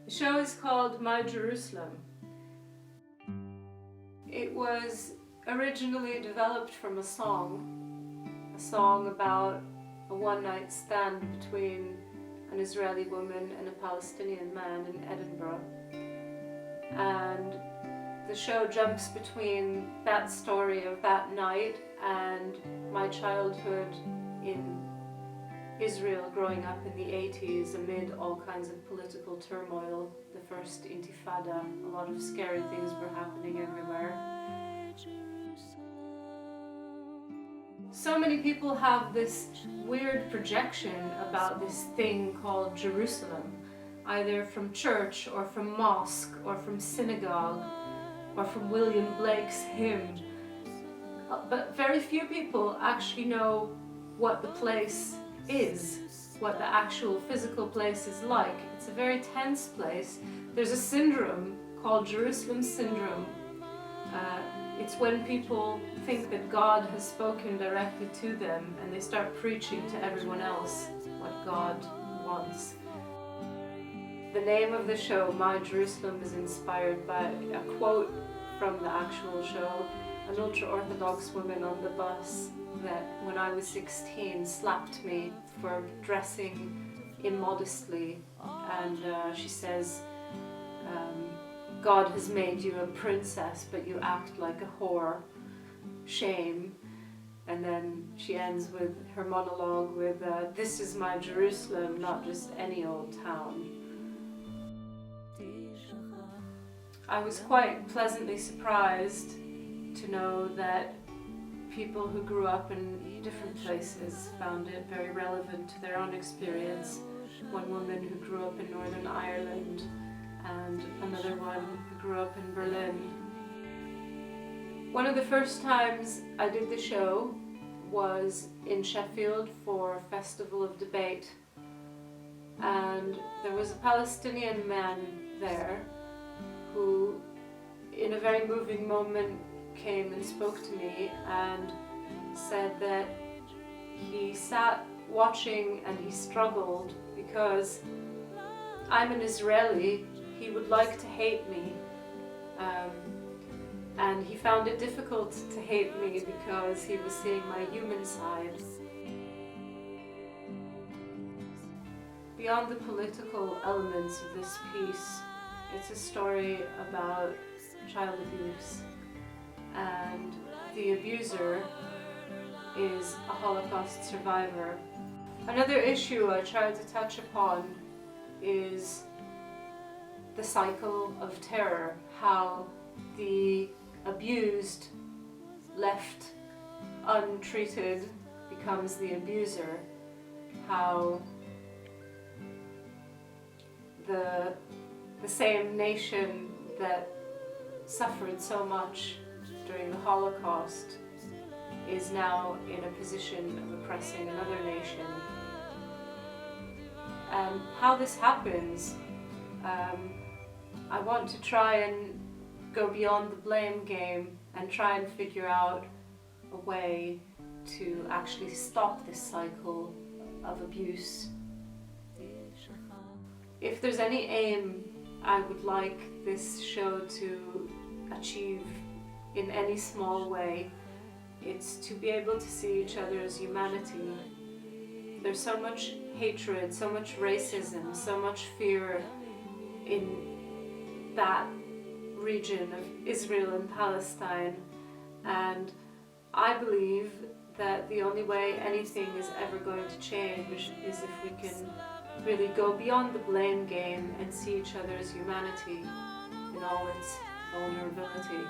The show is called My Jerusalem. It was originally developed from a song about a one-night stand between an Israeli woman and a Palestinian man in Edinburgh. And the show jumps between that story of that night and my childhood in Israel growing up in the 80s amid all kinds of political turmoil, the first Intifada, a lot of scary things were happening everywhere. So many people have this weird projection about this thing called Jerusalem, either from church or from mosque or from synagogue or from William Blake's hymn. But very few people actually know what the place is, what the actual physical place is like. It's a very tense place. There's a syndrome called Jerusalem syndrome. It's when people think that God has spoken directly to them and they start preaching to everyone else what God wants. The name of the show, My Jerusalem, is inspired by a quote from the actual show. An ultra-Orthodox woman on the bus that when I was 16 slapped me for dressing immodestly, and she says, God has made you a princess but you act like a whore, shame. And then she ends with her monologue with, this is my Jerusalem, not just any old town. I was quite pleasantly surprised to know that people who grew up in different places found it very relevant to their own experience. One woman who grew up in Northern Ireland and another one who grew up in Berlin. One of the first times I did the show was in Sheffield for Festival of Debate, and there was a Palestinian man there who in a very moving moment came and spoke to me and said that he sat watching and he struggled because I'm an Israeli, he would like to hate me, and he found it difficult to hate me because he was seeing my human side. Beyond the political elements of this piece, it's a story about child abuse, and the abuser is a Holocaust survivor. Another issue I tried to touch upon is the cycle of terror, how the abused left untreated becomes the abuser, how the same nation that suffered so much during the Holocaust is now in a position of oppressing another nation. And how this happens, I want to try and go beyond the blame game and try and figure out a way to actually stop this cycle of abuse. If there's any aim I would like this show to achieve in any small way, it's to be able to see each other as humanity. There's so much hatred, so much racism, so much fear in that region of Israel and Palestine, and I believe that the only way anything is ever going to change is if we can really go beyond the blame game and see each other as humanity in all its vulnerability.